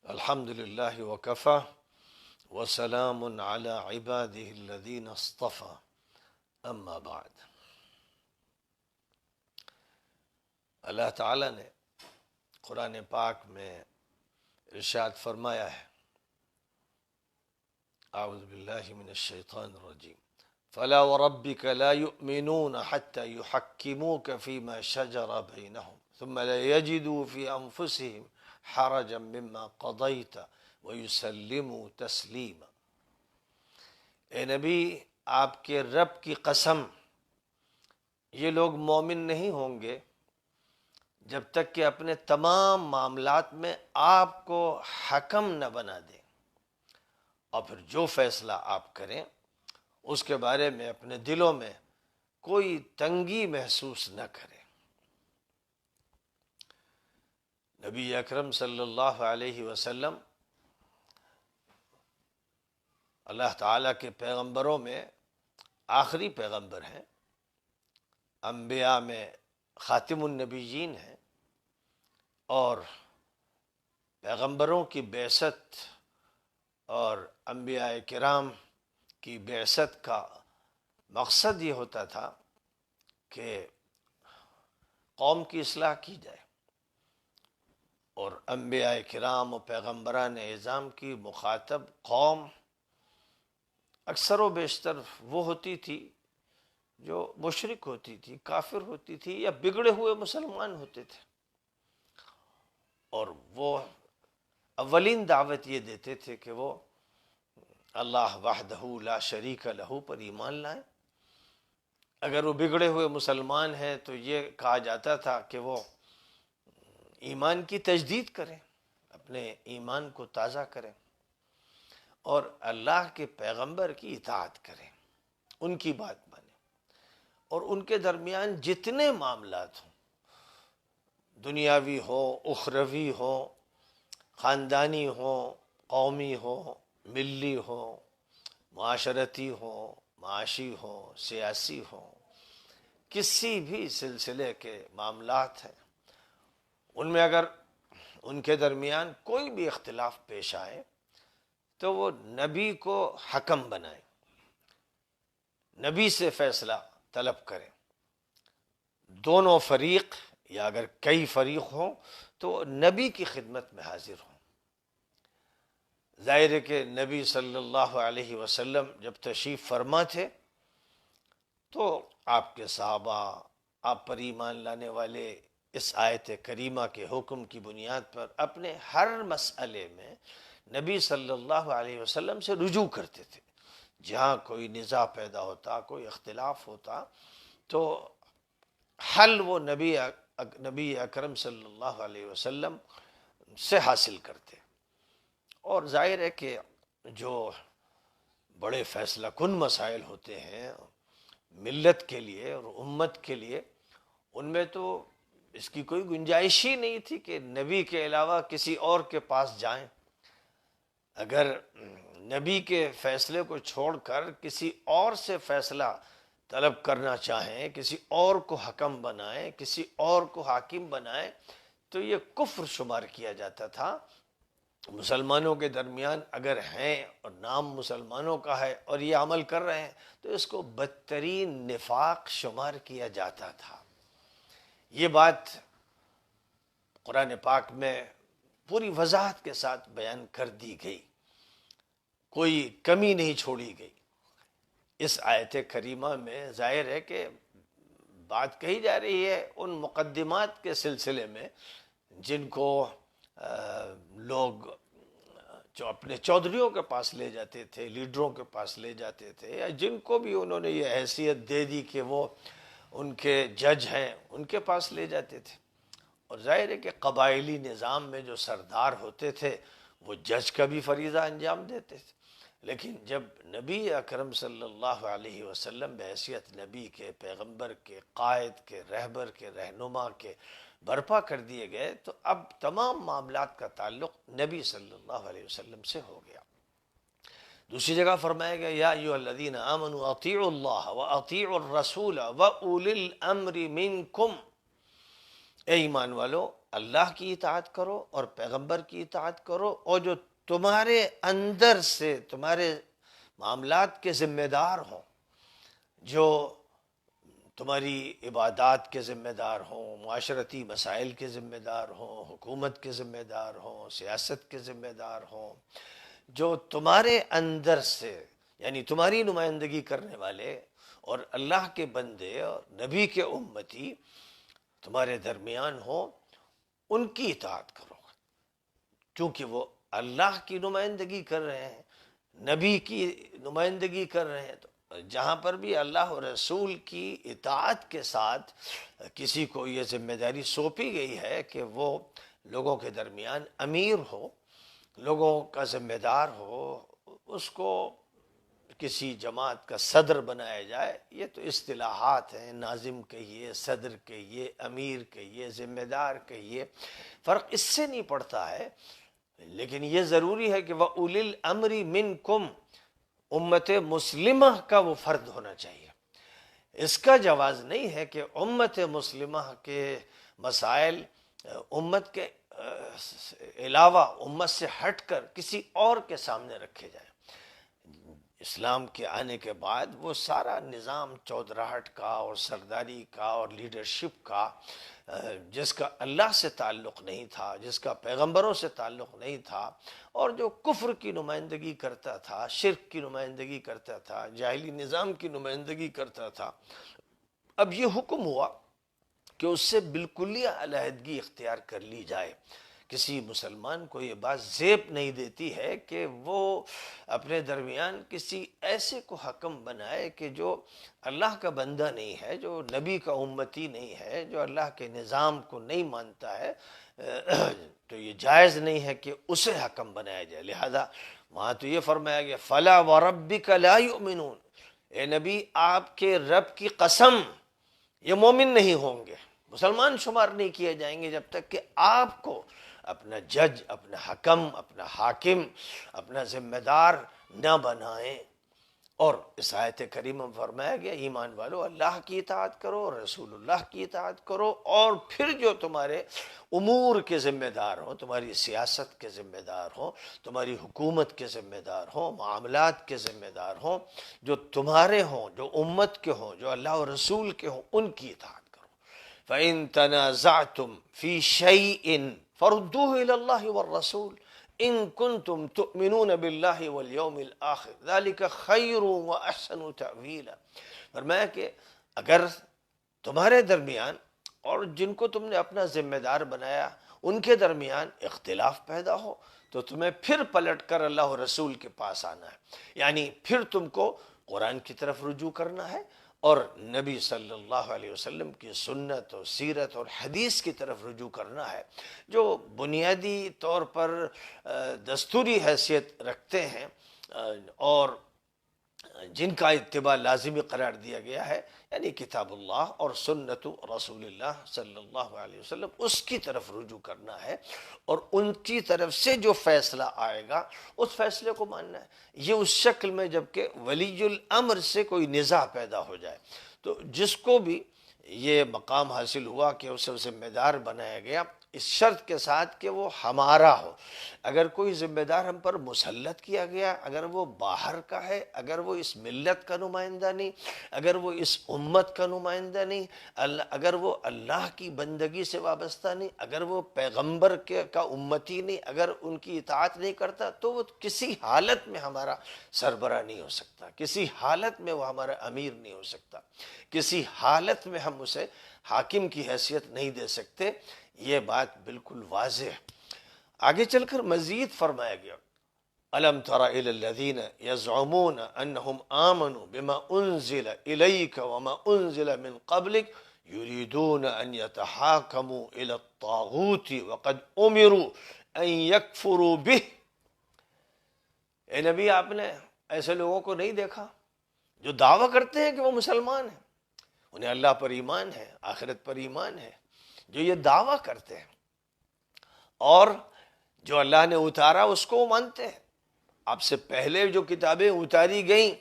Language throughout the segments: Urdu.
الحمد للہ وکفی وسلام علی عباده الذین اصطفی اما بعد۔ اللہ تعالیٰ نے قرآن پاک میں ارشاد فرمایا ہے، اعوذ باللہ من الشیطان الرجیم، فلا وربک لا یؤمنون حتی یحکموک فیما شجر بینہم ثم لا یجدوا فی انفسہم حرجا مما قضیت ویسلموا تسلیما۔ اے نبی، آپ کے رب کی قسم، یہ لوگ مومن نہیں ہوں گے جب تک کہ اپنے تمام معاملات میں آپ کو حکم نہ بنا دیں، اور پھر جو فیصلہ آپ کریں اس کے بارے میں اپنے دلوں میں کوئی تنگی محسوس نہ کریں۔ نبی اکرم صلی اللہ علیہ وسلم اللہ تعالیٰ کے پیغمبروں میں آخری پیغمبر ہیں، انبیاء میں خاتم النبیین ہیں، اور پیغمبروں کی بعثت اور انبیاء کرام کی بعثت کا مقصد یہ ہوتا تھا کہ قوم کی اصلاح کی جائے، اور انبیاء کرام و پیغمبران اعظام کی مخاطب قوم اکثر و بیشتر وہ ہوتی تھی جو مشرک ہوتی تھی، کافر ہوتی تھی، یا بگڑے ہوئے مسلمان ہوتے تھے، اور وہ اولین دعوت یہ دیتے تھے کہ وہ اللہ وحدہ لا شریک لہ پر ایمان لائیں۔ اگر وہ بگڑے ہوئے مسلمان ہیں تو یہ کہا جاتا تھا کہ وہ ایمان کی تجدید کریں، اپنے ایمان کو تازہ کریں، اور اللہ کے پیغمبر کی اطاعت کریں، ان کی بات مانیں، اور ان کے درمیان جتنے معاملات ہوں، دنیاوی ہو، اخروی ہو، خاندانی ہو، قومی ہو، ملی ہو، معاشرتی ہو، معاشی ہو، سیاسی ہو، کسی بھی سلسلے کے معاملات ہیں، ان میں اگر ان کے درمیان کوئی بھی اختلاف پیش آئے تو وہ نبی کو حکم بنائیں، نبی سے فیصلہ طلب کریں۔ دونوں فریق یا اگر کئی فریق ہوں تو نبی کی خدمت میں حاضر ہوں۔ ظاہر ہے کہ نبی صلی اللہ علیہ وسلم جب تشریف فرما تھے تو آپ کے صحابہ، آپ پر ایمان لانے والے اس آیت کریمہ کے حکم کی بنیاد پر اپنے ہر مسئلے میں نبی صلی اللہ علیہ وسلم سے رجوع کرتے تھے۔ جہاں کوئی نزاع پیدا ہوتا، کوئی اختلاف ہوتا، تو حل وہ نبی اکرم صلی اللہ علیہ وسلم سے حاصل کرتے۔ اور ظاہر ہے کہ جو بڑے فیصلہ کن مسائل ہوتے ہیں ملت کے لیے اور امت کے لیے، ان میں تو اس کی کوئی گنجائش ہی نہیں تھی کہ نبی کے علاوہ کسی اور کے پاس جائیں۔ اگر نبی کے فیصلے کو چھوڑ کر کسی اور سے فیصلہ طلب کرنا چاہیں، کسی اور کو حکم بنائیں، کسی اور کو حاکم بنائیں، تو یہ کفر شمار کیا جاتا تھا۔ مسلمانوں کے درمیان اگر ہیں اور نام مسلمانوں کا ہے اور یہ عمل کر رہے ہیں تو اس کو بدترین نفاق شمار کیا جاتا تھا۔ یہ بات قرآن پاک میں پوری وضاحت کے ساتھ بیان کر دی گئی، کوئی کمی نہیں چھوڑی گئی۔ اس آیت کریمہ میں ظاہر ہے کہ بات کہی جا رہی ہے ان مقدمات کے سلسلے میں جن کو لوگ جو اپنے چودھریوں کے پاس لے جاتے تھے، لیڈروں کے پاس لے جاتے تھے، یا جن کو بھی انہوں نے یہ حیثیت دے دی کہ وہ ان کے جج ہیں، ان کے پاس لے جاتے تھے۔ اور ظاہر ہے کہ قبائلی نظام میں جو سردار ہوتے تھے وہ جج کا بھی فریضہ انجام دیتے تھے، لیکن جب نبی اکرم صلی اللہ علیہ وسلم بحیثیت نبی کے، پیغمبر کے، قائد کے، رہبر کے، رہنما کے برپا کر دیے گئے تو اب تمام معاملات کا تعلق نبی صلی اللہ علیہ وسلم سے ہو گیا۔ دوسری جگہ فرمایا گیا یا ایھا الذین آمنوا اطیعوا اللہ واطیعوا الرسول واولی الامر منکم، اے ایمان والو، اللہ کی اطاعت کرو اور پیغمبر کی اطاعت کرو، اور جو تمہارے اندر سے تمہارے معاملات کے ذمہ دار ہوں، جو تمہاری عبادات کے ذمہ دار ہوں، معاشرتی مسائل کے ذمہ دار ہوں، حکومت کے ذمہ دار ہوں، سیاست کے ذمہ دار ہوں، جو تمہارے اندر سے یعنی تمہاری نمائندگی کرنے والے اور اللہ کے بندے اور نبی کے امتی تمہارے درمیان ہوں، ان کی اطاعت کرو، چونکہ وہ اللہ کی نمائندگی کر رہے ہیں، نبی کی نمائندگی کر رہے ہیں۔ تو جہاں پر بھی اللہ اور رسول کی اطاعت کے ساتھ کسی کو یہ ذمہ داری سونپی گئی ہے کہ وہ لوگوں کے درمیان امیر ہو، لوگوں کا ذمہ دار ہو، اس کو کسی جماعت کا صدر بنایا جائے، یہ تو اصطلاحات ہیں، ناظم کہیے، صدر کہیے، امیر کہیے، ذمہ دار کہیے، فرق اس سے نہیں پڑتا ہے، لیکن یہ ضروری ہے کہ وَأُولِي الْأَمْرِ مِنْكُمْ، امت مسلمہ کا وہ فرد ہونا چاہیے۔ اس کا جواز نہیں ہے کہ امت مسلمہ کے مسائل امت کے علاوہ، امت سے ہٹ کر کسی اور کے سامنے رکھے جائیں۔ اسلام کے آنے کے بعد وہ سارا نظام چودراہٹ کا اور سرداری کا اور لیڈرشپ کا، جس کا اللہ سے تعلق نہیں تھا، جس کا پیغمبروں سے تعلق نہیں تھا، اور جو کفر کی نمائندگی کرتا تھا، شرک کی نمائندگی کرتا تھا، جاہلی نظام کی نمائندگی کرتا تھا، اب یہ حکم ہوا کہ اس سے بالکلیہ علیحدگی اختیار کر لی جائے۔ کسی مسلمان کو یہ بات زیب نہیں دیتی ہے کہ وہ اپنے درمیان کسی ایسے کو حکم بنائے کہ جو اللہ کا بندہ نہیں ہے، جو نبی کا امتی نہیں ہے، جو اللہ کے نظام کو نہیں مانتا ہے، تو یہ جائز نہیں ہے کہ اسے حکم بنایا جائے۔ لہذا وہاں تو یہ فرمایا گیا فَلَا وَرَبِّكَ لَا يُؤْمِنُونَ، اے نبی آپ کے رب کی قسم یہ مومن نہیں ہوں گے، مسلمان شمار نہیں کیے جائیں گے جب تک کہ آپ کو اپنا جج، اپنا حکم، اپنا حاکم، اپنا ذمہ دار نہ بنائیں۔ اور اس آیت کریمہ میں فرمایا گیا ایمان والو اللہ کی اطاعت کرو، رسول اللہ کی اطاعت کرو، اور پھر جو تمہارے امور کے ذمہ دار ہوں، تمہاری سیاست کے ذمہ دار ہوں، تمہاری حکومت کے ذمہ دار ہوں، معاملات کے ذمہ دار ہوں، جو تمہارے ہوں، جو امت کے ہوں، جو اللہ اور رسول کے ہوں، ان کی اطاعت کرو۔ فَإِن تَنَازَعْتُمْ فِي شَيْءٍ فَرُدُّوهُ إِلَى اللَّهِ وَالرَّسُولِ ان کنتم تؤمنون باللہ والیوم الآخر ذلک خیر واحسن تأویلا۔ فرمایا کہ اگر تمہارے درمیان اور جن کو تم نے اپنا ذمہ دار بنایا ان کے درمیان اختلاف پیدا ہو تو تمہیں پھر پلٹ کر اللہ و رسول کے پاس آنا ہے، یعنی پھر تم کو قرآن کی طرف رجوع کرنا ہے اور نبی صلی اللہ علیہ وسلم کی سنت اور سیرت اور حدیث کی طرف رجوع کرنا ہے، جو بنیادی طور پر دستوری حیثیت رکھتے ہیں اور جن کا اتباع لازمی قرار دیا گیا ہے، یعنی کتاب اللہ اور سنت رسول اللہ صلی اللہ علیہ وسلم، اس کی طرف رجوع کرنا ہے اور ان کی طرف سے جو فیصلہ آئے گا اس فیصلے کو ماننا ہے۔ یہ اس شکل میں جبکہ ولی الامر سے کوئی نزاع پیدا ہو جائے تو جس کو بھی یہ مقام حاصل ہوا کہ اسے ذمہ دار بنایا گیا، اس شرط کے ساتھ کہ وہ ہمارا ہو۔ اگر کوئی ذمہ دار ہم پر مسلط کیا گیا، اگر وہ باہر کا ہے، اگر وہ اس ملت کا نمائندہ نہیں، اگر وہ اس امت کا نمائندہ نہیں، اگر وہ اللہ کی بندگی سے وابستہ نہیں، اگر وہ پیغمبر کا امتی نہیں، اگر ان کی اطاعت نہیں کرتا، تو وہ کسی حالت میں ہمارا سربراہ نہیں ہو سکتا، کسی حالت میں وہ ہمارا امیر نہیں ہو سکتا، کسی حالت میں ہم اسے حاکم کی حیثیت نہیں دے سکتے۔ یہ بات بالکل واضح ہے۔ آگے چل کر مزید فرمایا گیا أَلَمْ تَرَ إِلَى الَّذِينَ يَزْعُمُونَ أَنَّهُمْ آمَنُوا بِمَا أُنزِلَ إِلَيْكَ وَمَا أُنزِلَ مِنْ قَبْلِكَ يُرِيدُونَ أَنْ يَتَحَاكَمُوا إِلَى الطَّاغُوتِ وَقَدْ أُمِرُوا أَنْ يَكْفُرُوا بِهِ۔ اے نبی آپ نے ایسے لوگوں کو نہیں دیکھا جو دعویٰ کرتے ہیں کہ وہ مسلمان ہیں، انہیں اللہ پر ایمان ہے، آخرت پر ایمان ہے، جو یہ دعویٰ کرتے ہیں اور جو اللہ نے اتارا اس کو وہ مانتے ہیں، آپ سے پہلے جو کتابیں اتاری گئیں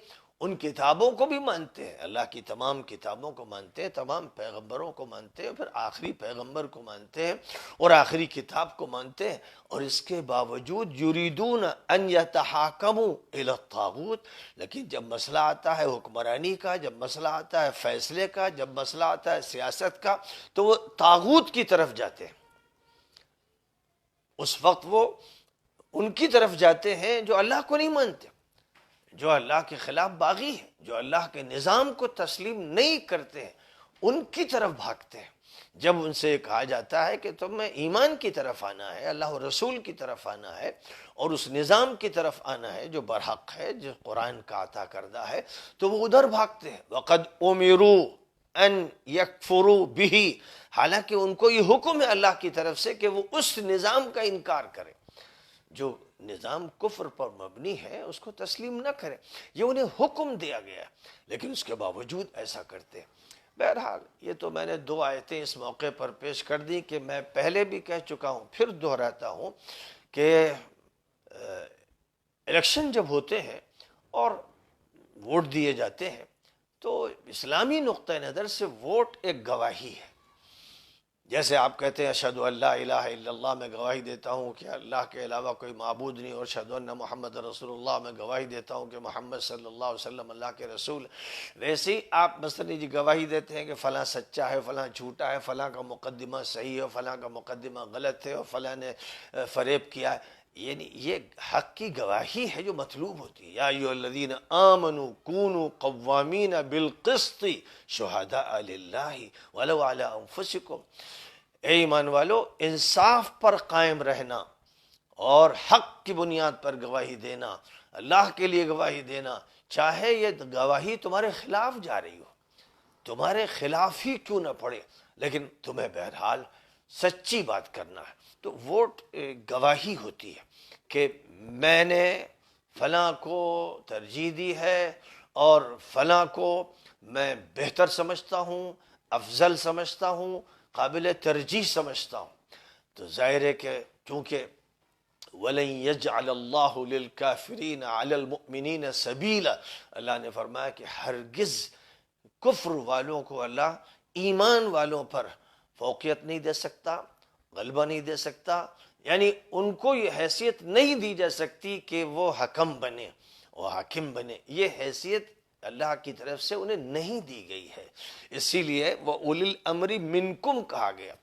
ان کتابوں کو بھی مانتے ہیں، اللہ کی تمام کتابوں کو مانتے ہیں، تمام پیغمبروں کو مانتے ہیں، پھر آخری پیغمبر کو مانتے ہیں اور آخری کتاب کو مانتے ہیں، اور اس کے باوجود یریدون ان یتحاکموا الی الطاغوت، لیکن جب مسئلہ آتا ہے حکمرانی کا، جب مسئلہ آتا ہے فیصلے کا، جب مسئلہ آتا ہے سیاست کا، تو وہ طاغوت کی طرف جاتے ہیں۔ اس وقت وہ ان کی طرف جاتے ہیں جو اللہ کو نہیں مانتے، جو اللہ کے خلاف باغی ہیں، جو اللہ کے نظام کو تسلیم نہیں کرتے ہیں، ان کی طرف بھاگتے ہیں۔ جب ان سے کہا جاتا ہے کہ تمہیں ایمان کی طرف آنا ہے، اللہ و رسول کی طرف آنا ہے، اور اس نظام کی طرف آنا ہے جو برحق ہے، جو قرآن کا عطا کردہ ہے، تو وہ ادھر بھاگتے ہیں۔ وَقَدْ أُمِرُوا أَن يَكْفُرُوا بِهِ، حالانکہ ان کو یہ حکم ہے اللہ کی طرف سے کہ وہ اس نظام کا انکار کریں، جو نظام کفر پر مبنی ہے اس کو تسلیم نہ کریں۔ یہ انہیں حکم دیا گیا ہے، لیکن اس کے باوجود ایسا کرتے ہیں۔ بہرحال یہ تو میں نے 2 آیتیں اس موقع پر پیش کر دی کہ میں پہلے بھی کہہ چکا ہوں، پھر دہراتا ہوں کہ الیکشن جب ہوتے ہیں اور ووٹ دیے جاتے ہیں تو اسلامی نقطہ نظر سے ووٹ ایک گواہی ہے۔ جیسے آپ کہتے ہیں اشہد ان لا الہ الا اللہ، میں گواہی دیتا ہوں کہ اللہ کے علاوہ کوئی معبود نہیں، اور اشہد ان محمد رسول اللہ، میں گواہی دیتا ہوں کہ محمد صلی اللہ علیہ وسلم اللہ کے رسول۔ ویسے ہی آپ مثلا جی گواہی دیتے ہیں کہ فلاں سچا ہے، فلاں جھوٹا ہے، فلاں کا مقدمہ صحیح ہے، فلاں کا مقدمہ غلط ہے، اور فلاں نے فریب کیا ہے، یعنی یہ حق کی گواہی ہے جو مطلوب ہوتی ہے۔ یا ایھا الذین آمنوا کونوا قوامین بالقسط شہداء للہ ولو علی انفسکم، اے ایمان والو انصاف پر قائم رہنا اور حق کی بنیاد پر گواہی دینا، اللہ کے لیے گواہی دینا، چاہے یہ گواہی تمہارے خلاف جا رہی ہو، تمہارے خلاف ہی کیوں نہ پڑے، لیکن تمہیں بہرحال سچی بات کرنا ہے۔ تو ووٹ گواہی ہوتی ہے کہ میں نے فلاں کو ترجیح دی ہے اور فلاں کو میں بہتر سمجھتا ہوں، افضل سمجھتا ہوں، قابل ترجیح سمجھتا ہوں۔ تو ظاہر ہے کہ چونکہ وَلَن يَجْعَلَ اللَّهُ لِلْكَافِرِينَ عَلَى الْمُؤْمِنِينَ سَبِيلًا، اللہ نے فرمایا کہ ہرگز کفر والوں کو اللہ ایمان والوں پر فوقیت نہیں دے سکتا، غلبہ نہیں دے سکتا، یعنی ان کو یہ حیثیت نہیں دی جا سکتی کہ وہ حکم بنے اور حاکم بنے، یہ حیثیت اللہ کی طرف سے انہیں نہیں دی گئی ہے، اسی لیے وہ اولی الامر منکم کہا گیا۔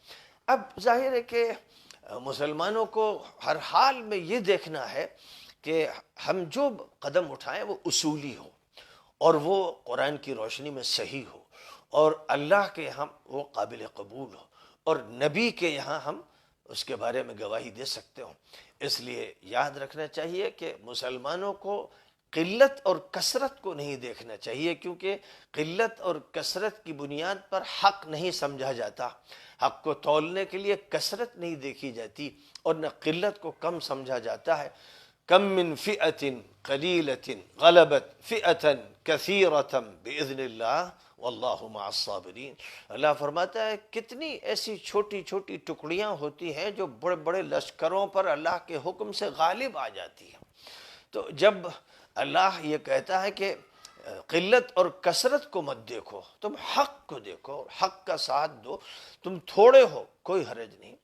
اب ظاہر ہے کہ مسلمانوں کو ہر حال میں یہ دیکھنا ہے کہ ہم جو قدم اٹھائیں وہ اصولی ہو، اور وہ قرآن کی روشنی میں صحیح ہو، اور اللہ کے یہاں وہ قابل قبول ہو، اور نبی کے یہاں ہم اس کے بارے میں گواہی دے سکتے ہوں۔ اس لیے یاد رکھنا چاہیے کہ مسلمانوں کو قلت اور کثرت کو نہیں دیکھنا چاہیے، کیونکہ قلت اور کثرت کی بنیاد پر حق نہیں سمجھا جاتا، حق کو تولنے کے لیے کثرت نہیں دیکھی جاتی، اور نہ قلت کو کم سمجھا جاتا ہے۔ کم من فئۃ قلیلۃ غلبت فئۃ کثیرۃ باذن اللہ واللہ مع الصابرین۔ اللہ فرماتا ہے کتنی ایسی چھوٹی چھوٹی ٹکڑیاں ہوتی ہیں جو بڑے بڑے لشکروں پر اللہ کے حکم سے غالب آ جاتی ہیں۔ تو جب اللہ یہ کہتا ہے کہ قلت اور کثرت کو مت دیکھو، تم حق کو دیکھو اور حق کا ساتھ دو، تم تھوڑے ہو کوئی حرج نہیں۔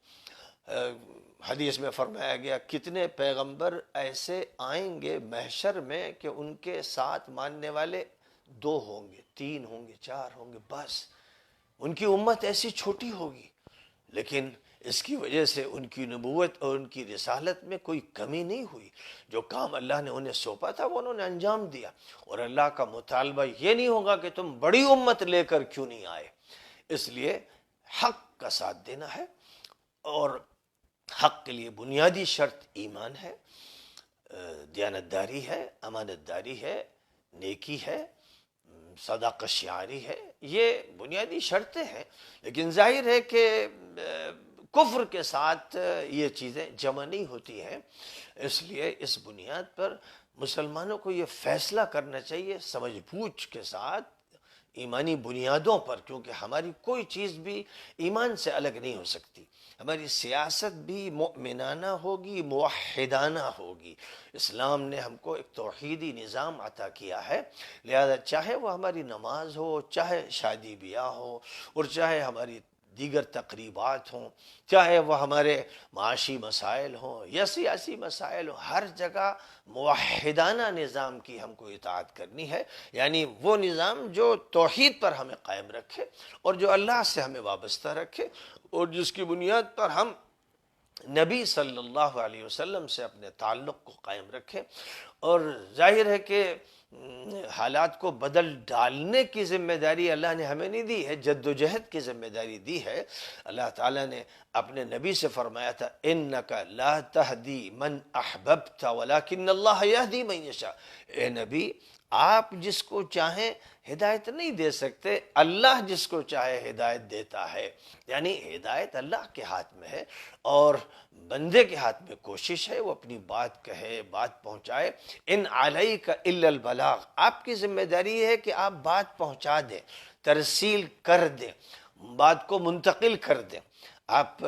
حدیث میں فرمایا گیا کتنے پیغمبر ایسے آئیں گے محشر میں کہ ان کے ساتھ ماننے والے 2 ہوں گے، 3 ہوں گے، 4 ہوں گے، بس ان کی امت ایسی چھوٹی ہوگی، لیکن اس کی وجہ سے ان کی نبوت اور ان کی رسالت میں کوئی کمی نہیں ہوئی۔ جو کام اللہ نے انہیں سونپا تھا وہ انہوں نے انجام دیا، اور اللہ کا مطالبہ یہ نہیں ہوگا کہ تم بڑی امت لے کر کیوں نہیں آئے۔ اس لیے حق کا ساتھ دینا ہے، اور حق کے لیے بنیادی شرط ایمان ہے، دیانتداری ہے، امانت داری ہے، نیکی ہے، صداقت شعاری ہے، یہ بنیادی شرطیں ہیں۔ لیکن ظاہر ہے کہ کفر کے ساتھ یہ چیزیں جمع نہیں ہوتی ہیں، اس لیے اس بنیاد پر مسلمانوں کو یہ فیصلہ کرنا چاہیے سمجھ بوجھ کے ساتھ، ایمانی بنیادوں پر، کیونکہ ہماری کوئی چیز بھی ایمان سے الگ نہیں ہو سکتی، ہماری سیاست بھی مؤمنانہ ہوگی، موحدانہ ہوگی۔ اسلام نے ہم کو ایک توحیدی نظام عطا کیا ہے، لہذا چاہے وہ ہماری نماز ہو، چاہے شادی بیاہ ہو، اور چاہے ہماری دیگر تقریبات ہوں، چاہے وہ ہمارے معاشی مسائل ہوں یا سیاسی مسائل ہوں، ہر جگہ موحدانہ نظام کی ہم کو اطاعت کرنی ہے، یعنی وہ نظام جو توحید پر ہمیں قائم رکھے اور جو اللہ سے ہمیں وابستہ رکھے، اور جس کی بنیاد پر ہم نبی صلی اللہ علیہ وسلم سے اپنے تعلق کو قائم رکھیں۔ اور ظاہر ہے کہ حالات کو بدل ڈالنے کی ذمہ داری اللہ نے ہمیں نہیں دی ہے، جد و جہد کی ذمہ داری دی ہے۔ اللہ تعالیٰ نے اپنے نبی سے فرمایا تھا اِنَّكَ لَا تَهْدِي مَنْ أَحْبَبْتَ وَلَكِنَّ اللَّهَ يَهْدِي مَنْ يَشَاءُ۔ اے نبی، آپ جس کو چاہیں ہدایت نہیں دے سکتے، اللہ جس کو چاہے ہدایت دیتا ہے، یعنی ہدایت اللہ کے ہاتھ میں ہے اور بندے کے ہاتھ میں کوشش ہے وہ اپنی بات کہے، بات پہنچائے۔ ان علیک الا البلاغ، آپ کی ذمہ داری ہے کہ آپ بات پہنچا دیں، ترسیل کر دیں، بات کو منتقل کر دیں، آپ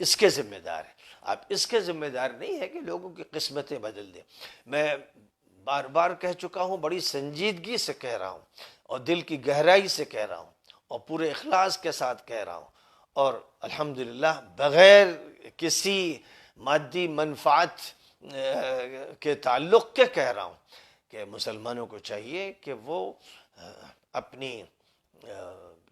اس کے ذمہ دار ہیں۔ آپ اس کے ذمہ دار نہیں ہے کہ لوگوں کی قسمتیں بدل دیں۔ میں بار بار کہہ چکا ہوں، بڑی سنجیدگی سے کہہ رہا ہوں اور دل کی گہرائی سے کہہ رہا ہوں اور پورے اخلاص کے ساتھ کہہ رہا ہوں، اور الحمدللہ بغیر کسی مادی منفعت کے تعلق کے کہہ رہا ہوں کہ مسلمانوں کو چاہیے کہ وہ اپنی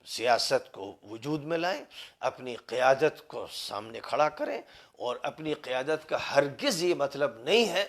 سیاست کو وجود میں لائیں، اپنی قیادت کو سامنے کھڑا کریں، اور اپنی قیادت کا ہرگز یہ مطلب نہیں ہے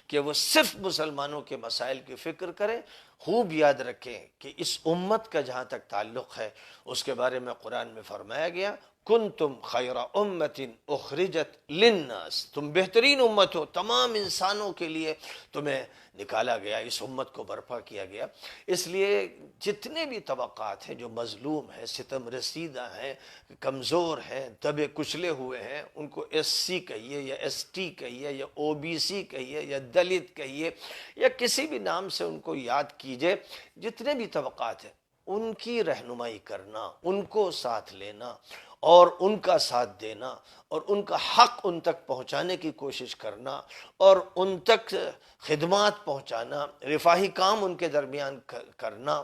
کہ وہ صرف مسلمانوں کے مسائل کی فکر کریں۔ خوب یاد رکھیں کہ اس امت کا جہاں تک تعلق ہے، اس کے بارے میں قرآن میں فرمایا گیا کنتم خیر امت اخرجت للناس، تم بہترین امت ہو، تمام انسانوں کے لیے تمہیں نکالا گیا، اس امت کو برپا کیا گیا۔ اس لیے جتنے بھی طبقات ہیں جو مظلوم ہیں، ستم رسیدہ ہیں، کمزور ہیں، دبے کچلے ہوئے ہیں، ان کو ایس سی کہیے یا ایس ٹی کہیے یا او بی سی کہیے یا دلت کہیے یا کسی بھی نام سے ان کو یاد کیجئے، جتنے بھی طبقات ہیں ان کی رہنمائی کرنا، ان کو ساتھ لینا اور ان کا ساتھ دینا اور ان کا حق ان تک پہنچانے کی کوشش کرنا اور ان تک خدمات پہنچانا، رفاہی کام ان کے درمیان کرنا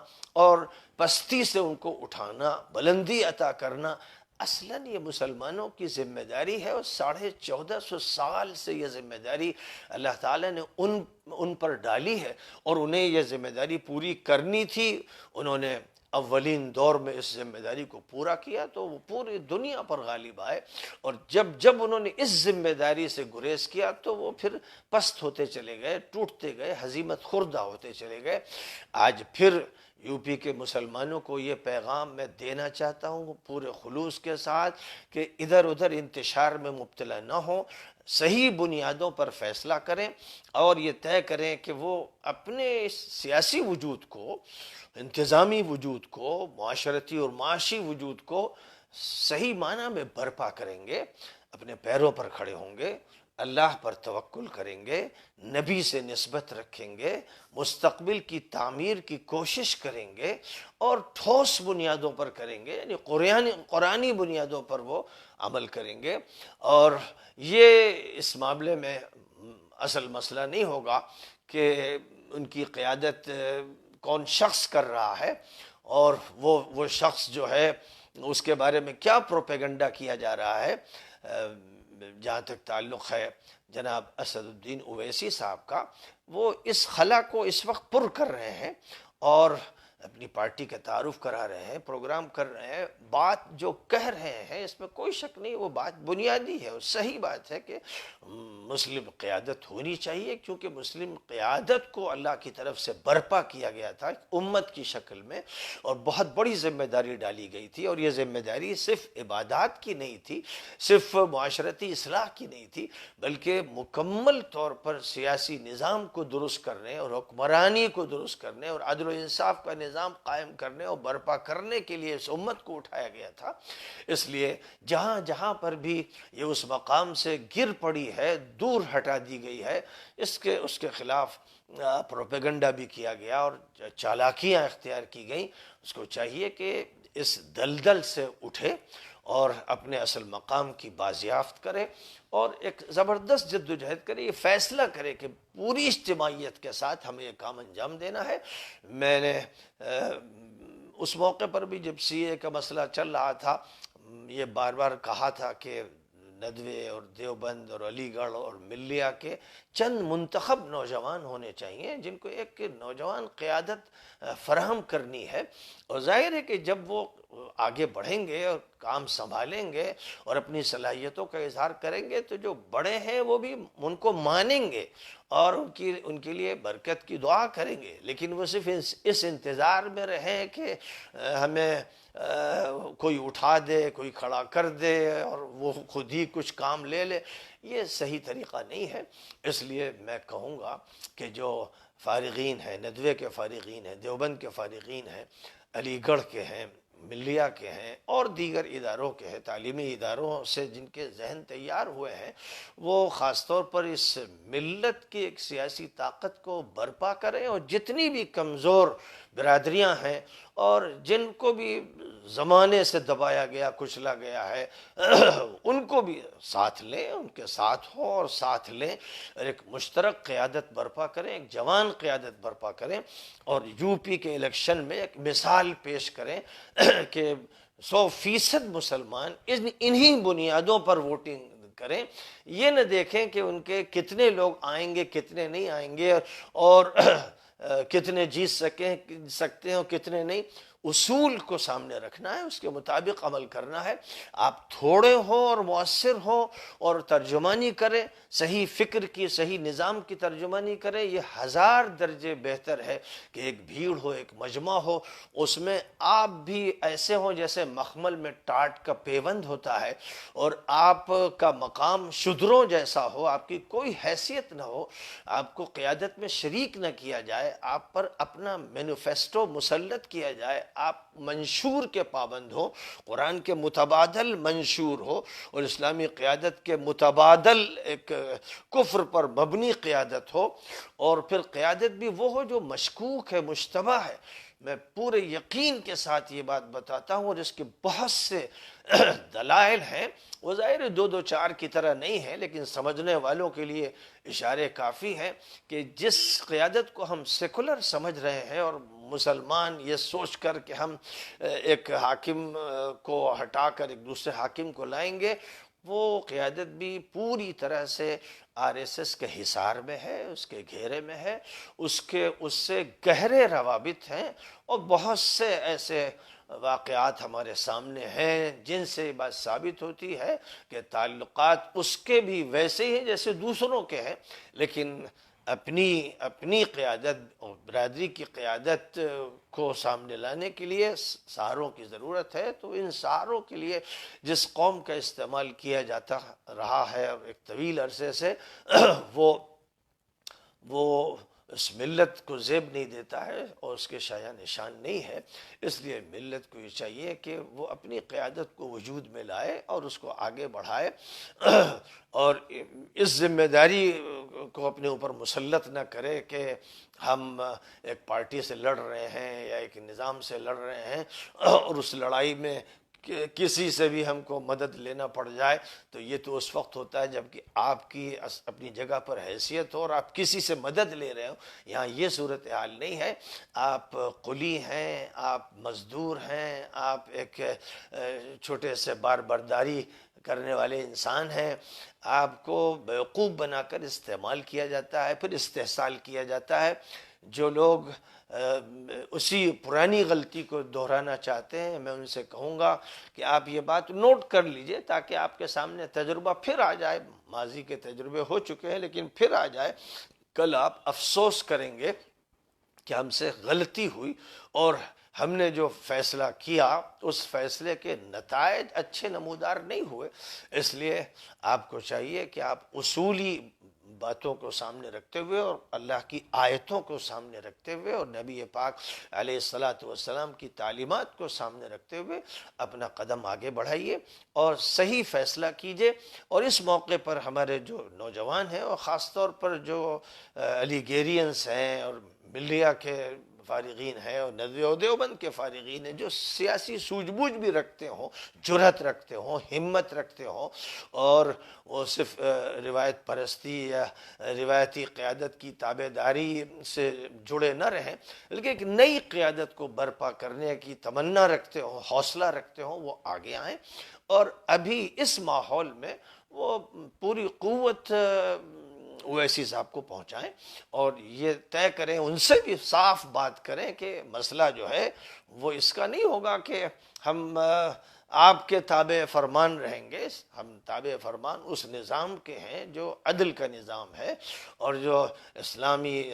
اور پستی سے ان کو اٹھانا، بلندی عطا کرنا، اصلاً یہ مسلمانوں کی ذمہ داری ہے، اور 1450 سال سے یہ ذمہ داری اللہ تعالیٰ نے ان پر ڈالی ہے اور انہیں یہ ذمہ داری پوری کرنی تھی۔ انہوں نے اولین دور میں اس ذمہ داری کو پورا کیا تو وہ پوری دنیا پر غالب آئے، اور جب انہوں نے اس ذمہ داری سے گریز کیا تو وہ پھر پست ہوتے چلے گئے، ٹوٹتے گئے، ہزیمت خوردہ ہوتے چلے گئے۔ آج پھر یو پی کے مسلمانوں کو یہ پیغام میں دینا چاہتا ہوں پورے خلوص کے ساتھ کہ ادھر ادھر انتشار میں مبتلا نہ ہوں، صحیح بنیادوں پر فیصلہ کریں اور یہ طے کریں کہ وہ اپنے سیاسی وجود کو، انتظامی وجود کو، معاشرتی اور معاشی وجود کو صحیح معنی میں برپا کریں گے، اپنے پیروں پر کھڑے ہوں گے، اللہ پر توکل کریں گے، نبی سے نسبت رکھیں گے، مستقبل کی تعمیر کی کوشش کریں گے اور ٹھوس بنیادوں پر کریں گے، یعنی قرآنی بنیادوں پر وہ عمل کریں گے۔ اور یہ اس معاملے میں اصل مسئلہ نہیں ہوگا کہ ان کی قیادت کون شخص کر رہا ہے اور وہ شخص جو ہے اس کے بارے میں کیا پروپیگنڈا کیا جا رہا ہے۔ جہاں تک تعلق ہے جناب اسد الدین اویسی صاحب کا، وہ اس خلا کو اس وقت پر کر رہے ہیں اور اپنی پارٹی کا تعارف کرا رہے ہیں، پروگرام کر رہے ہیں، بات جو کہہ رہے ہیں اس میں کوئی شک نہیں، وہ بات بنیادی ہے اور صحیح بات ہے کہ مسلم قیادت ہونی چاہیے، کیونکہ مسلم قیادت کو اللہ کی طرف سے برپا کیا گیا تھا امت کی شکل میں، اور بہت بڑی ذمہ داری ڈالی گئی تھی، اور یہ ذمہ داری صرف عبادات کی نہیں تھی، صرف معاشرتی اصلاح کی نہیں تھی، بلکہ مکمل طور پر سیاسی نظام کو درست کرنے اور حکمرانی کو درست کرنے اور عدل و انصاف کا نظام قائم کرنے اور برپا کرنے کے لیے اس امت کو اٹھایا گیا تھا۔ اس لیے جہاں جہاں پر بھی یہ اس مقام سے گر پڑی ہے، دور ہٹا دی گئی ہے، اس کے خلاف پروپیگنڈا بھی کیا گیا اور چالاکیاں اختیار کی گئیں۔ اس کو چاہیے کہ اس دلدل سے اٹھے اور اپنے اصل مقام کی بازیافت کرے اور ایک زبردست جدوجہد کرے، یہ فیصلہ کرے کہ پوری اجتماعیت کے ساتھ ہمیں یہ کام انجام دینا ہے۔ میں نے اس موقع پر بھی جب سی اے کا مسئلہ چل رہا تھا، یہ بار بار کہا تھا کہ ندوے اور دیوبند اور علی گڑھ اور ملیہ کے چند منتخب نوجوان ہونے چاہیے جن کو ایک نوجوان قیادت فراہم کرنی ہے، اور ظاہر ہے کہ جب وہ آگے بڑھیں گے اور کام سنبھالیں گے اور اپنی صلاحیتوں کا اظہار کریں گے تو جو بڑے ہیں وہ بھی ان کو مانیں گے اور ان کے لیے برکت کی دعا کریں گے، لیکن وہ صرف اس انتظار میں رہیں کہ ہمیں کوئی اٹھا دے، کوئی کھڑا کر دے اور وہ خود ہی کچھ کام لے لے، یہ صحیح طریقہ نہیں ہے۔ اس لیے میں کہوں گا کہ جو فارغین ہیں، ندوے کے فارغین ہیں، دیوبند کے فارغین ہیں، علی گڑھ کے ہیں، ملیہ کے ہیں اور دیگر اداروں کے ہیں، تعلیمی اداروں سے جن کے ذہن تیار ہوئے ہیں، وہ خاص طور پر اس ملت کی ایک سیاسی طاقت کو برپا کریں اور جتنی بھی کمزور برادریاں ہیں اور جن کو بھی زمانے سے دبایا گیا، کچلا گیا ہے، ان کو بھی ساتھ لیں، ان کے ساتھ ہوں اور ساتھ لیں، ایک مشترک قیادت برپا کریں، ایک جوان قیادت برپا کریں اور یو پی کے الیکشن میں ایک مثال پیش کریں کہ 100% مسلمان انہی بنیادوں پر ووٹنگ کریں، یہ نہ دیکھیں کہ ان کے کتنے لوگ آئیں گے کتنے نہیں آئیں گے اور کتنے جیت سکتے ہیں اور کتنے نہیں۔ اصول کو سامنے رکھنا ہے، اس کے مطابق عمل کرنا ہے۔ آپ تھوڑے ہوں اور مؤثر ہوں اور ترجمانی کریں، صحیح فکر کی، صحیح نظام کی ترجمانی کریں، یہ 1000 درجے بہتر ہے کہ ایک بھیڑ ہو، ایک مجمع ہو، اس میں آپ بھی ایسے ہوں جیسے مخمل میں ٹاٹ کا پیوند ہوتا ہے اور آپ کا مقام شودروں جیسا ہو، آپ کی کوئی حیثیت نہ ہو، آپ کو قیادت میں شریک نہ کیا جائے، آپ پر اپنا مینیفیسٹو مسلط کیا جائے، آپ منشور کے پابند ہو، قرآن کے متبادل منشور ہو اور اسلامی قیادت کے متبادل ایک کفر پر مبنی قیادت ہو، اور پھر قیادت بھی وہ ہو جو مشکوک ہے، مشتبہ ہے۔ میں پورے یقین کے ساتھ یہ بات بتاتا ہوں اور اس کے بہت سے دلائل ہیں، وہ ظاہر 2-2-4 کی طرح نہیں ہیں، لیکن سمجھنے والوں کے لیے اشارے کافی ہیں کہ جس قیادت کو ہم سیکولر سمجھ رہے ہیں اور مسلمان یہ سوچ کر کہ ہم ایک حاکم کو ہٹا کر ایک دوسرے حاکم کو لائیں گے، وہ قیادت بھی پوری طرح سے RSS کے حصار میں ہے، اس کے گھیرے میں ہے، اس سے گہرے روابط ہیں اور بہت سے ایسے واقعات ہمارے سامنے ہیں جن سے یہ بات ثابت ہوتی ہے کہ تعلقات اس کے بھی ویسے ہی ہیں جیسے دوسروں کے ہیں، لیکن اپنی قیادت اور برادری کی قیادت کو سامنے لانے کے لیے سہاروں کی ضرورت ہے۔ تو ان سہاروں کے لیے جس قوم کا استعمال کیا جاتا رہا ہے ایک طویل عرصے سے، وہ اس ملت کو زیب نہیں دیتا ہے اور اس کے شایہ نشان نہیں ہے۔ اس لیے ملت کو یہ چاہیے کہ وہ اپنی قیادت کو وجود میں لائے اور اس کو آگے بڑھائے اور اس ذمہ داری کو اپنے اوپر مسلط نہ کرے کہ ہم ایک پارٹی سے لڑ رہے ہیں یا ایک نظام سے لڑ رہے ہیں اور اس لڑائی میں کسی سے بھی ہم کو مدد لینا پڑ جائے، تو یہ تو اس وقت ہوتا ہے جب کہ آپ کی اپنی جگہ پر حیثیت ہو اور آپ کسی سے مدد لے رہے ہو۔ یہاں یہ صورتحال نہیں ہے، آپ قلی ہیں، آپ مزدور ہیں، آپ ایک چھوٹے سے برداری کرنے والے انسان ہیں، آپ کو بیوقوف بنا کر استعمال کیا جاتا ہے، پھر استحصال کیا جاتا ہے۔ جو لوگ اسی پرانی غلطی کو دہرانا چاہتے ہیں، میں ان سے کہوں گا کہ آپ یہ بات نوٹ کر لیجئے تاکہ آپ کے سامنے تجربہ پھر آ جائے۔ ماضی کے تجربے ہو چکے ہیں لیکن پھر آ جائے، کل آپ افسوس کریں گے کہ ہم سے غلطی ہوئی اور ہم نے جو فیصلہ کیا اس فیصلے کے نتائج اچھے نمودار نہیں ہوئے، اس لیے آپ کو چاہیے کہ آپ اصولی باتوں کو سامنے رکھتے ہوئے اور اللہ کی آیتوں کو سامنے رکھتے ہوئے اور نبی پاک علیہ الصلاۃ والسلام کی تعلیمات کو سامنے رکھتے ہوئے اپنا قدم آگے بڑھائیے اور صحیح فیصلہ کیجیے۔ اور اس موقع پر ہمارے جو نوجوان ہیں اور خاص طور پر جو علی گیرینس ہیں اور ملیہ کے فارغین ہیں اور دیوبند کے فارغین ہیں، جو سیاسی سوجھ بوجھ بھی رکھتے ہوں، جرأت رکھتے ہوں، ہمت رکھتے ہوں، اور وہ صرف روایت پرستی یا روایتی قیادت کی تابع داری سے جڑے نہ رہیں، بلکہ ایک نئی قیادت کو برپا کرنے کی تمنا رکھتے ہوں، حوصلہ رکھتے ہوں، وہ آگے آئیں اور ابھی اس ماحول میں وہ پوری قوت اویسی صاحب کو پہنچائیں اور یہ طے کریں، ان سے بھی صاف بات کریں کہ مسئلہ جو ہے وہ اس کا نہیں ہوگا کہ ہم آپ کے تابع فرمان رہیں گے، ہم تابع فرمان اس نظام کے ہیں جو عدل کا نظام ہے اور جو اسلامی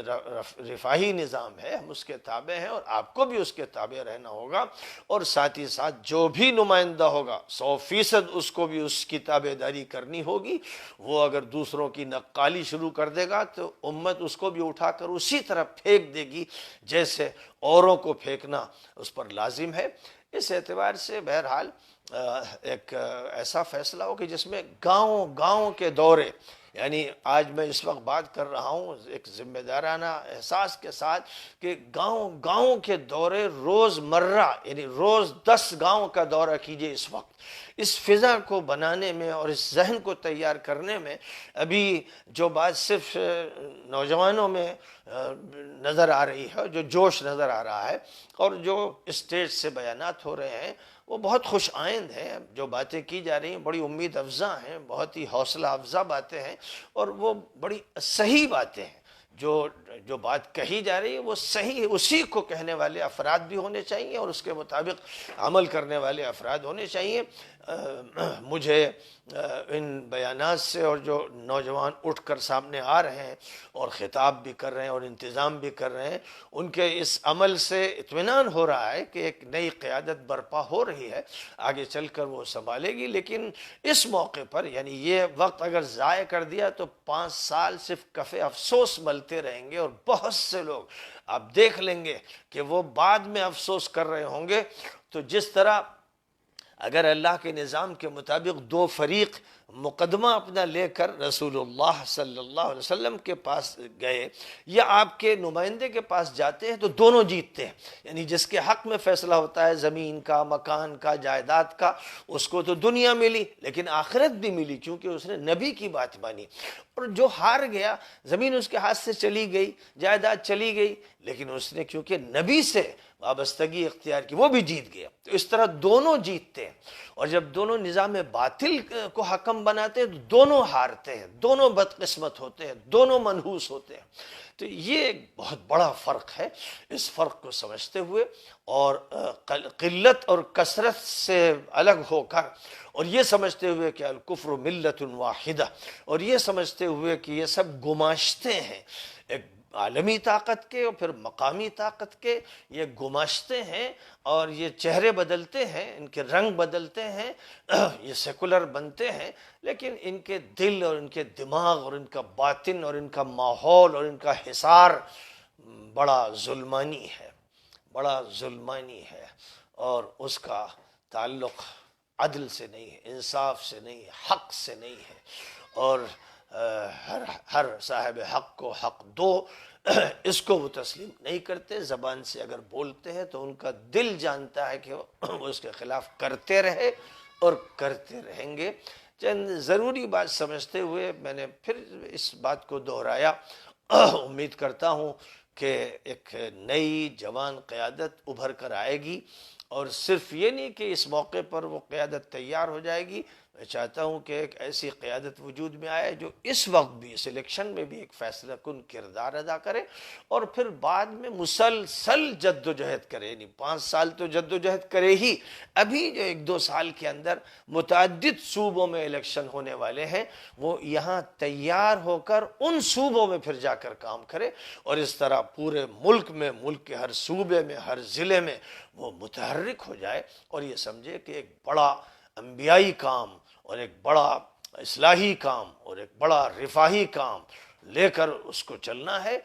رفاہی نظام ہے، ہم اس کے تابع ہیں اور آپ کو بھی اس کے تابع رہنا ہوگا، اور ساتھ ہی ساتھ جو بھی نمائندہ ہوگا 100% اس کو بھی اس کی تابع داری کرنی ہوگی۔ وہ اگر دوسروں کی نقالی شروع کر دے گا تو امت اس کو بھی اٹھا کر اسی طرح پھینک دے گی جیسے اوروں کو پھینکنا اس پر لازم ہے۔ اس اعتبار سے بہرحال ایک ایسا فیصلہ ہو کہ جس میں گاؤں گاؤں کے دورے، یعنی آج میں اس وقت بات کر رہا ہوں ایک ذمہ دارانہ احساس کے ساتھ کہ گاؤں گاؤں کے دورے روز مرہ، یعنی روز 10 گاؤں کا دورہ کیجئے۔ اس وقت اس فضا کو بنانے میں اور اس ذہن کو تیار کرنے میں ابھی جو بات صرف نوجوانوں میں نظر آ رہی ہے، جو جوش نظر آ رہا ہے اور جو اسٹیج سے بیانات ہو رہے ہیں، وہ بہت خوش آئند ہیں۔ جو باتیں کی جا رہی ہیں بڑی امید افزا ہیں، بہت ہی حوصلہ افزا باتیں ہیں اور وہ بڑی صحیح باتیں ہیں۔ جو بات کہی جا رہی ہے وہ صحیح، اسی کو کہنے والے افراد بھی ہونے چاہیے اور اس کے مطابق عمل کرنے والے افراد ہونے چاہیے۔ مجھے ان بیانات سے اور جو نوجوان اٹھ کر سامنے آ رہے ہیں اور خطاب بھی کر رہے ہیں اور انتظام بھی کر رہے ہیں، ان کے اس عمل سے اطمینان ہو رہا ہے کہ ایک نئی قیادت برپا ہو رہی ہے، آگے چل کر وہ سنبھالے گی۔ لیکن اس موقع پر یعنی یہ وقت اگر ضائع کر دیا تو 5 سال صرف کف افسوس ملتے رہیں گے، اور بہت سے لوگ آپ دیکھ لیں گے کہ وہ بعد میں افسوس کر رہے ہوں گے۔ تو جس طرح اگر اللہ کے نظام کے مطابق 2 فریق مقدمہ اپنا لے کر رسول اللہ صلی اللہ علیہ وسلم کے پاس گئے یا آپ کے نمائندے کے پاس جاتے ہیں تو دونوں جیتتے ہیں، یعنی جس کے حق میں فیصلہ ہوتا ہے زمین کا، مکان کا، جائیداد کا، اس کو تو دنیا ملی لیکن آخرت بھی ملی کیونکہ اس نے نبی کی بات مانی۔ اور جو ہار گیا، زمین اس کے ہاتھ سے چلی گئی، جائیداد چلی گئی، لیکن اس نے کیونکہ نبی سے وابستگی اختیار کی، وہ بھی جیت گیا۔ تو اس طرح دونوں جیتتے ہیں، اور جب دونوں نظام باطل کو حکم بناتے ہیں تو دونوں ہارتے ہیں، دونوں بدقسمت ہوتے ہیں، دونوں منحوس ہوتے ہیں۔ تو یہ ایک بہت بڑا فرق ہے۔ اس فرق کو سمجھتے ہوئے اور قلت اور کثرت سے الگ ہو کر، اور یہ سمجھتے ہوئے کہ الکفر ملت واحدہ، اور یہ سمجھتے ہوئے کہ یہ سب گماشتے ہیں، ایک عالمی طاقت کے اور پھر مقامی طاقت کے، یہ گماشتے ہیں اور یہ چہرے بدلتے ہیں، ان کے رنگ بدلتے ہیں، یہ سیکولر بنتے ہیں، لیکن ان کے دل اور ان کے دماغ اور ان کا باطن اور ان کا ماحول اور ان کا حصار بڑا ظلمانی ہے، بڑا ظلمانی ہے، اور اس کا تعلق عدل سے نہیں ہے، انصاف سے نہیں ہے، حق سے نہیں ہے، اور ہر صاحب حق کو حق دو، اس کو وہ تسلیم نہیں کرتے۔ زبان سے اگر بولتے ہیں تو ان کا دل جانتا ہے کہ وہ اس کے خلاف کرتے رہے اور کرتے رہیں گے۔ چند ضروری بات سمجھتے ہوئے میں نے پھر اس بات کو دہرایا۔ امید کرتا ہوں کہ ایک نئی جوان قیادت ابھر کر آئے گی، اور صرف یہ نہیں کہ اس موقع پر وہ قیادت تیار ہو جائے گی میں چاہتا ہوں کہ ایک ایسی قیادت وجود میں آئے جو اس وقت بھی اس الیکشن میں بھی ایک فیصلہ کن کردار ادا کرے، اور پھر بعد میں مسلسل جد و جہد کرے، یعنی 5 سال تو جد و جہد کرے ہی، ابھی جو 1-2 سال کے اندر متعدد صوبوں میں الیکشن ہونے والے ہیں، وہ یہاں تیار ہو کر ان صوبوں میں پھر جا کر کام کرے، اور اس طرح پورے ملک میں، ملک کے ہر صوبے میں، ہر ضلع میں وہ متحرک ہو جائے، اور یہ سمجھے کہ ایک بڑا انبیائی کام اور ایک بڑا اصلاحی کام اور ایک بڑا رفاہی کام لے کر اس کو چلنا ہے۔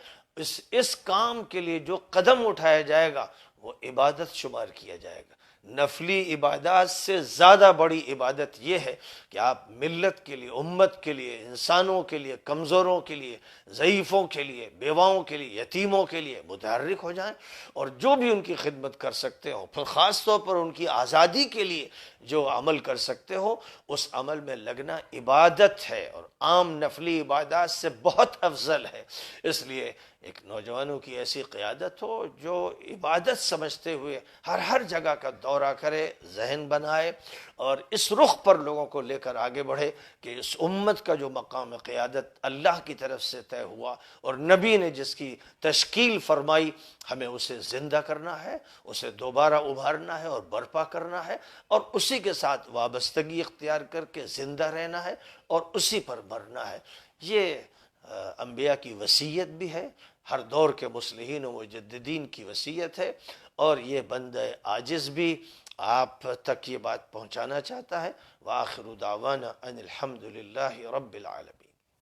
اس کام کے لیے جو قدم اٹھایا جائے گا وہ عبادت شمار کیا جائے گا۔ نفلی عبادات سے زیادہ بڑی عبادت یہ ہے کہ آپ ملت کے لیے، امت کے لیے، انسانوں کے لیے، کمزوروں کے لیے، ضعیفوں کے لیے، بیواؤں کے لیے، یتیموں کے لیے متحرک ہو جائیں، اور جو بھی ان کی خدمت کر سکتے ہوں، پھر خاص طور پر ان کی آزادی کے لیے جو عمل کر سکتے ہو، اس عمل میں لگنا عبادت ہے، اور عام نفلی عبادات سے بہت افضل ہے۔ اس لیے ایک نوجوانوں کی ایسی قیادت ہو جو عبادت سمجھتے ہوئے ہر جگہ کا دورہ کرے، ذہن بنائے، اور اس رخ پر لوگوں کو لے کر آگے بڑھے کہ اس امت کا جو مقام قیادت اللہ کی طرف سے طے ہوا اور نبی نے جس کی تشکیل فرمائی، ہمیں اسے زندہ کرنا ہے، اسے دوبارہ ابھارنا ہے اور برپا کرنا ہے، اور اسی کے ساتھ وابستگی اختیار کر کے زندہ رہنا ہے اور اسی پر مرنا ہے۔ یہ انبیاء کی وصیت بھی ہے، ہر دور کے مصلحین و مجددین کی وصیت ہے، اور یہ بندہ عاجز بھی آپ تک یہ بات پہنچانا چاہتا ہے۔ وآخر دعوانا ان الحمد للہ رب العالمین۔